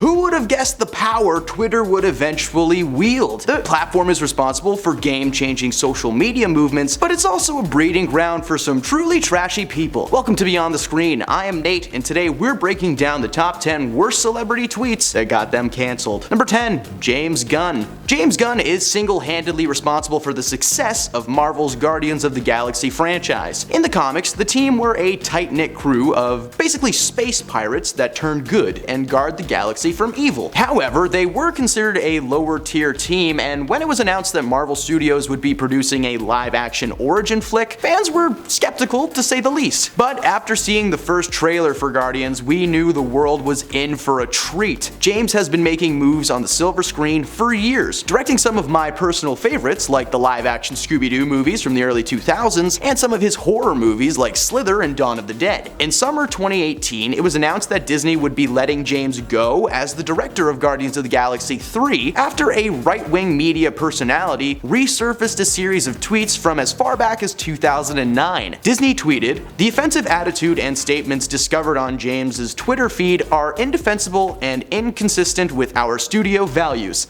Who would have guessed the power Twitter would eventually wield? The platform is responsible for game-changing social media movements, but it's also a breeding ground for some truly trashy people. Welcome to Beyond the Screen. I am Nate, and today we're breaking down the top 10 worst celebrity tweets that got them cancelled. Number 10. James Gunn. James Gunn is single-handedly responsible for the success of Marvel's Guardians of the Galaxy franchise. In the comics, the team were a tight-knit crew of basically space pirates that turn good and guard the galaxy from evil. However, they were considered a lower tier team, and when it was announced that Marvel Studios would be producing a live-action origin flick, fans were skeptical to say the least. But after seeing the first trailer for Guardians, we knew the world was in for a treat. James has been making moves on the silver screen for years, directing some of my personal favorites like the live-action Scooby-Doo movies from the early 2000s and some of his horror movies like Slither and Dawn of the Dead. In summer 2018, it was announced that Disney would be letting James go as the director of Guardians of the Galaxy 3 after a right-wing media personality resurfaced a series of tweets from as far back as 2009. Disney tweeted, "The offensive attitude and statements discovered on James's Twitter feed are indefensible and inconsistent with our studio values."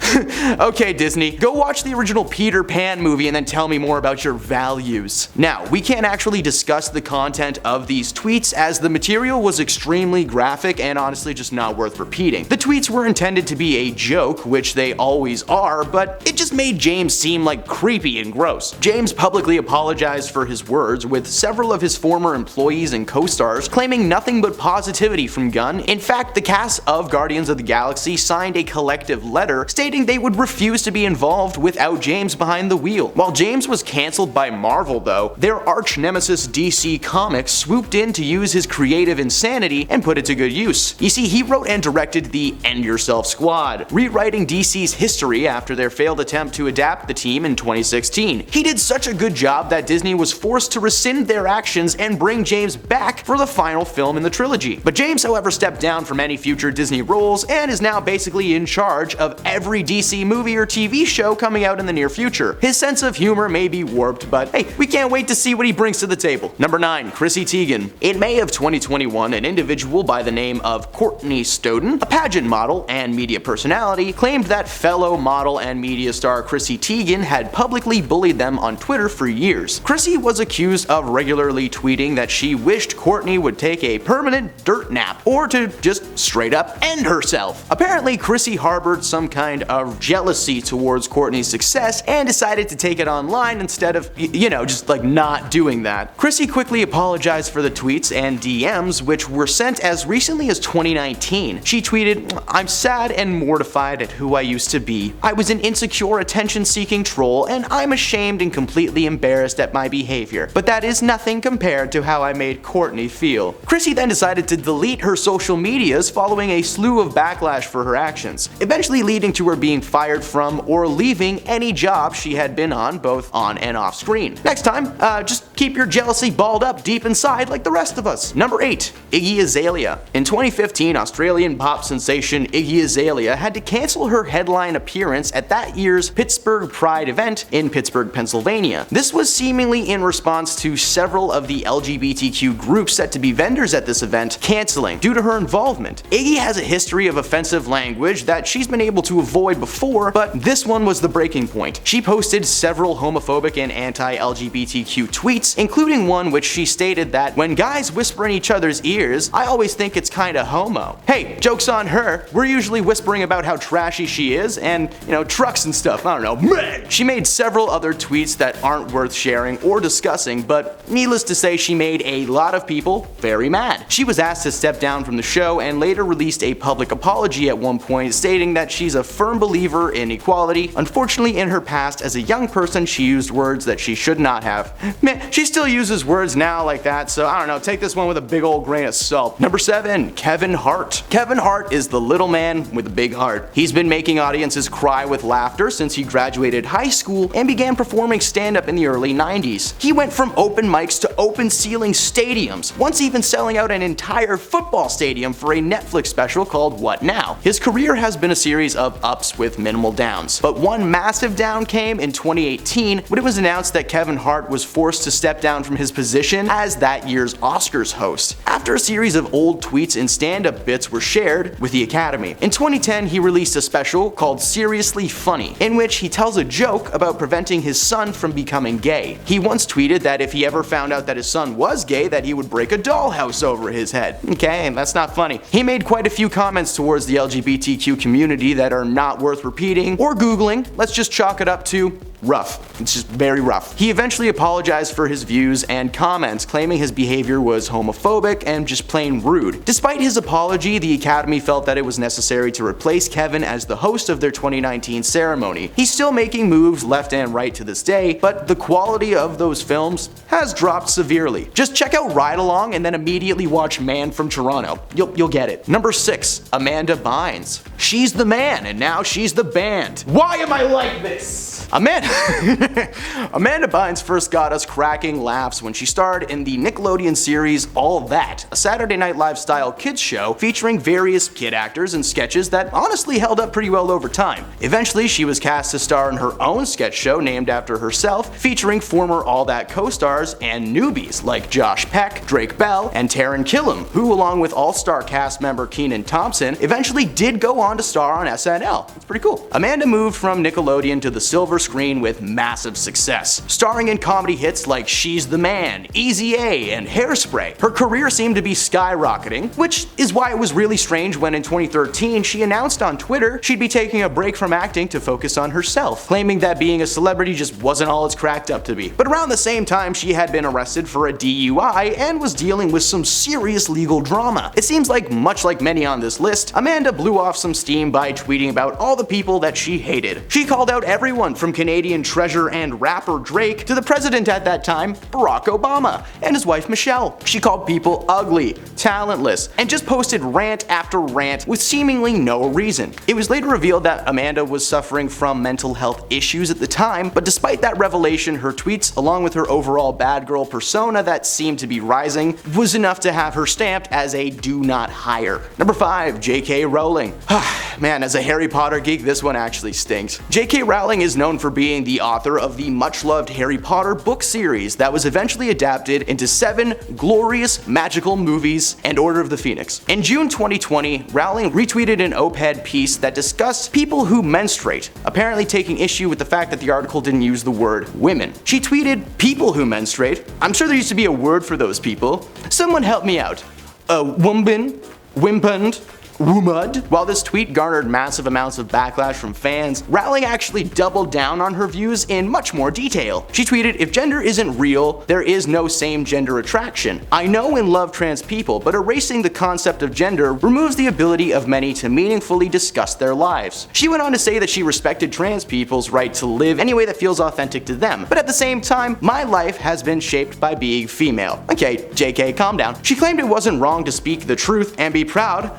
Okay, Disney, go watch the original Peter Pan movie and then tell me more about your values. Now, we can't actually discuss the content of these tweets as the material was extremely graphic and honestly just not worth repeating. The tweets were intended to be a joke, which they always are, but it just made James seem like creepy and gross. James publicly apologized for his words, with several of his former employees and co-stars claiming nothing but positivity from Gunn. In fact, the cast of Guardians of the Galaxy signed a collective letter stating they would refuse to be involved without James behind the wheel. While James was cancelled by Marvel though, their arch nemesis DC Comics swooped in to use his creative insanity and put it to good use. You see, he wrote and directed the End Yourself Squad, rewriting DC's history after their failed attempt to adapt the team in 2016. He did such a good job that Disney was forced to rescind their actions and bring James back for the final film in the trilogy. But James, however, stepped down from any future Disney roles and is now basically in charge of every DC movie or TV show coming out in the near future. His sense of humor may be warped, but hey, we can't wait to see what he brings to the table. Number 9. Chrissy Teigen. In May of 2021, an individual by the name of Courtney Stodden, a pageant model and media personality, claimed that fellow model and media star Chrissy Teigen had publicly bullied them on Twitter for years. Chrissy was accused of regularly tweeting that she wished Courtney would take a permanent dirt nap or to just straight up end herself. Apparently, Chrissy harbored some kind of jealousy towards Courtney's success and decided to take it online instead of, just like not doing that. Chrissy quickly apologized for the tweets and DMs, which were sent as recently as 2019. She tweeted, "I'm sad and mortified at who I used to be. I was an insecure, attention-seeking troll, and I'm ashamed and completely embarrassed at my behavior. But that is nothing compared to how I made Courtney feel." Chrissy then decided to delete her social medias following a slew of backlash for her actions, eventually leading to her being fired from or leaving any job she had been on, both on and off screen. Next time, just keep your jealousy balled up deep inside like the rest of us. Number 8. Iggy Azalea. In 2015, Australian pop sensation Iggy Azalea had to cancel her headline appearance at that year's Pittsburgh Pride event in Pittsburgh, Pennsylvania. This was seemingly in response to several of the LGBTQ groups set to be vendors at this event canceling due to her involvement. Iggy has a history of offensive language that she's been able to avoid before, but this one was the breaking point. She posted several homophobic and anti-LGBTQ tweets, including one which she stated that when guys whisper in each other's ears, I always think it's kinda homo. Hey, joke's on her. We're usually whispering about how trashy she is and, trucks and stuff. I don't know. Meh. She made several other tweets that aren't worth sharing or discussing, but needless to say, she made a lot of people very mad. She was asked to step down from the show and later released a public apology at one point, stating that she's a firm believer in equality. Unfortunately, in her past, as a young person, she used words that she should not have. Man, she still uses words now like that, so I don't know, take this one with a big old grain of salt. Number 7. Kevin Hart. Kevin Hart is the little man with a big heart. He's been making audiences cry with laughter since he graduated high school and began performing stand-up in the early 90s. He went from open mics to open ceiling stadiums, once even selling out an entire football stadium for a Netflix special called What Now? His career has been a series of ups with minimal downs, but one massive down came in 2018 when it was announced that Kevin Hart was forced to step down from his position as that year's Oscars host. After a series of old tweets and stand-up bits were shared, with the the Academy. In 2010, he released a special called Seriously Funny, in which he tells a joke about preventing his son from becoming gay. He once tweeted that if he ever found out that his son was gay, that he would break a dollhouse over his head. Okay, that's not funny. He made quite a few comments towards the LGBTQ community that are not worth repeating or Googling. Let's just chalk it up to rough. It's just very rough. He eventually apologized for his views and comments, claiming his behavior was homophobic and just plain rude. Despite his apology, the Academy felt that it was necessary to replace Kevin as the host of their 2019 ceremony. He's still making moves left and right to this day, but the quality of those films has dropped severely. Just check out Ride Along and then immediately watch Man from Toronto. You'll get it. Number 6, Amanda Bynes. She's the man and now she's the band. Why am I like this? Amanda Bynes first got us cracking laughs when she starred in the Nickelodeon series All That, a Saturday Night Live style kids show featuring various kid actors and sketches that honestly held up pretty well over time. Eventually, she was cast to star in her own sketch show named after herself, featuring former All That co-stars and newbies like Josh Peck, Drake Bell, and Taran Killam, who along with all-star cast member Kenan Thompson eventually did go on to star on SNL. It's pretty cool. Amanda moved from Nickelodeon to the silver screen with massive success, starring in comedy hits like She's the Man, Easy A, and Hairspray. Her career seemed to be skyrocketing, which is why it was really strange when in 2013 she announced on Twitter she'd be taking a break from acting to focus on herself, claiming that being a celebrity just wasn't all it's cracked up to be. But around the same time, she had been arrested for a DUI and was dealing with some serious legal drama. It seems like, much like many on this list, Amanda blew off some steam by tweeting about all the people that she hated. She called out everyone from Canadian treasure and rapper Drake to the president at that time, Barack Obama, and his wife Michelle. She called people ugly, talentless, and just posted rant after rant with seemingly no reason. It was later revealed that Amanda was suffering from mental health issues at the time, but despite that revelation, her tweets, along with her overall bad girl persona that seemed to be rising, was enough to have her stamped as a do not hire. Number 5, J.K. Rowling. Man, as a Harry Potter geek, this one actually stinks. J.K. Rowling is known for being the author of the much-loved Harry Potter book series that was eventually adapted into 7 glorious magical movies and Order of the Phoenix. In June 2020, Rowling retweeted an op-ed piece that discussed people who menstruate, apparently taking issue with the fact that the article didn't use the word women. She tweeted, "People who menstruate. I'm sure there used to be a word for those people. Someone help me out. Woman, wimpund, Wumud." While this tweet garnered massive amounts of backlash from fans, Rowling actually doubled down on her views in much more detail. She tweeted, "If gender isn't real, there is no same gender attraction. I know and love trans people, but erasing the concept of gender removes the ability of many to meaningfully discuss their lives." She went on to say that she respected trans people's right to live any way that feels authentic to them, but at the same time, "My life has been shaped by being female." Okay, JK, calm down. She claimed it wasn't wrong to speak the truth and be proud,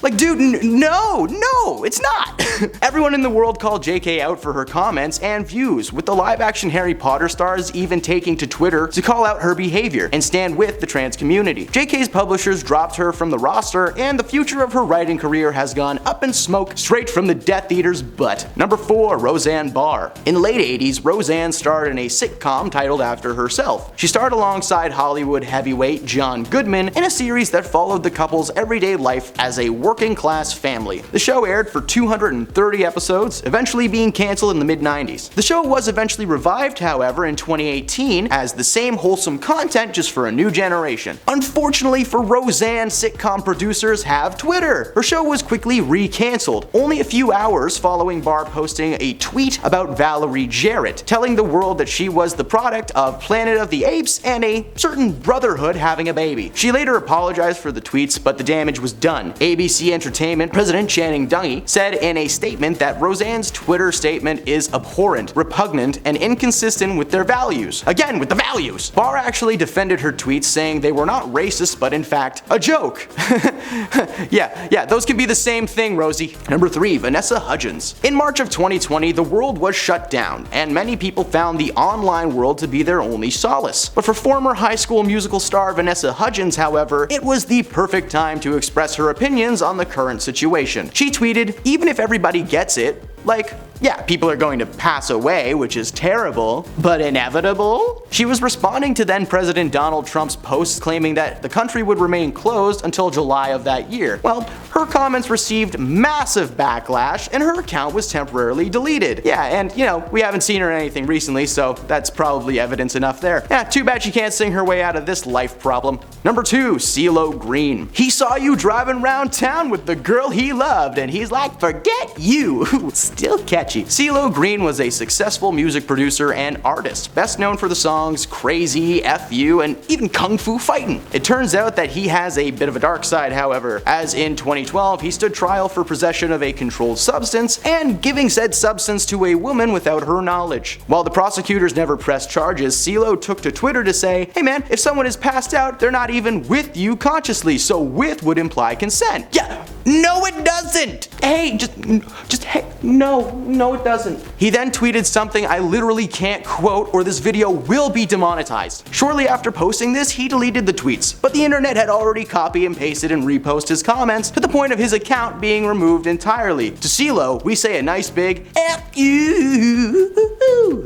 but dude, no, it's not. Everyone in the world called JK out for her comments and views, with the live-action Harry Potter stars even taking to Twitter to call out her behavior and stand with the trans community. JK's publishers dropped her from the roster, and the future of her writing career has gone up in smoke straight from the Death Eater's butt. Number 4, Roseanne Barr. In the late 80s, Roseanne starred in a sitcom titled after herself. She starred alongside Hollywood heavyweight John Goodman in a series that followed the couple's everyday life as a working-class family. The show aired for 230 episodes, eventually being canceled in the mid-90s. The show was eventually revived, however, in 2018 as the same wholesome content just for a new generation. Unfortunately for Roseanne, sitcom producers have Twitter. Her show was quickly re-canceled, only a few hours following Barr posting a tweet about Valerie Jarrett, telling the world that she was the product of Planet of the Apes and a certain brotherhood having a baby. She later apologized for the tweets, but the damage was done. ABC Entertainment President Channing Dungey said in a statement that Roseanne's Twitter statement is abhorrent, repugnant, and inconsistent with their values. Again, with the values! Barr actually defended her tweets, saying they were not racist, but in fact, a joke. Yeah, those can be the same thing, Rosie. Number 3, Vanessa Hudgens. In March of 2020, the world was shut down, and many people found the online world to be their only solace. But for former High School Musical star Vanessa Hudgens, however, it was the perfect time to express her opinions on the current situation. She tweeted, "Even if everybody gets it, yeah, people are going to pass away, which is terrible, but inevitable? She was responding to then President Donald Trump's posts claiming that the country would remain closed until July of that year. Well, her comments received massive backlash and her account was temporarily deleted. Yeah, and you know, we haven't seen her in anything recently, so that's probably evidence enough there. Yeah, too bad she can't sing her way out of this life problem. Number 2, CeeLo Green. He saw you driving around town with the girl he loved and he's like, forget you. Still catchy. CeeLo Green was a successful music producer and artist, best known for the songs Crazy, F You, and even Kung Fu Fightin'. It turns out that he has a bit of a dark side, however, as in 2012 he stood trial for possession of a controlled substance and giving said substance to a woman without her knowledge. While the prosecutors never pressed charges, CeeLo took to Twitter to say, hey man, if someone is passed out, they're not even with you consciously, so with would imply consent. Yeah, no it doesn't! Hey, just hey, no it doesn't. He then tweeted something I literally can't quote or this video will be demonetized. Shortly after posting this, he deleted the tweets, but the internet had already copy and pasted and reposted his comments to the point of his account being removed entirely. To CeeLo, we say a nice big F you.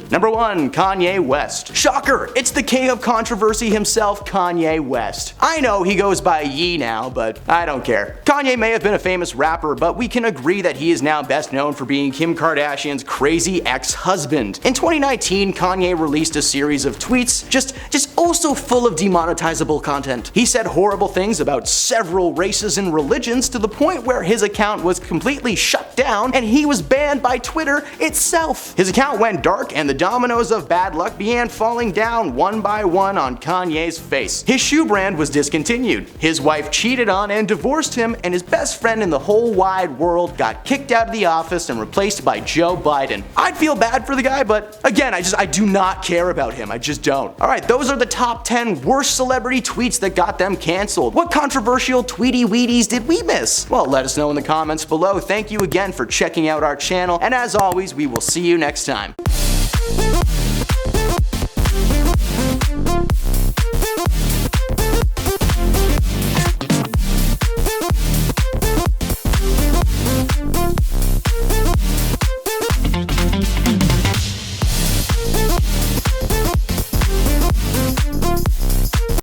Number 1, Kanye West. Shocker, it's the king of controversy himself, Kanye West. I know he goes by Ye now, but I don't care. Kanye may have been a famous rapper, but we can agree that he is now best known for being Kim Kardashian's crazy ex-husband. In 2019, Kanye released a series of tweets just also full of demonetizable content. He said horrible things about several races and religions to the point where his account was completely shut down and he was banned by Twitter itself. His account went dark and the dominoes of bad luck began falling down one by one on Kanye's face. His shoe brand was discontinued, his wife cheated on and divorced him, and his best friend in the whole wide world got kicked out of the office and replaced by Joe Biden. I'd feel bad for the guy, but again, I do not care about him. I just don't. Alright, those are the top 10 worst celebrity tweets that got them cancelled. What controversial tweety weeties did we miss? Well, let us know in the comments below. Thank you again for checking out our channel, and as always, we will see you next time.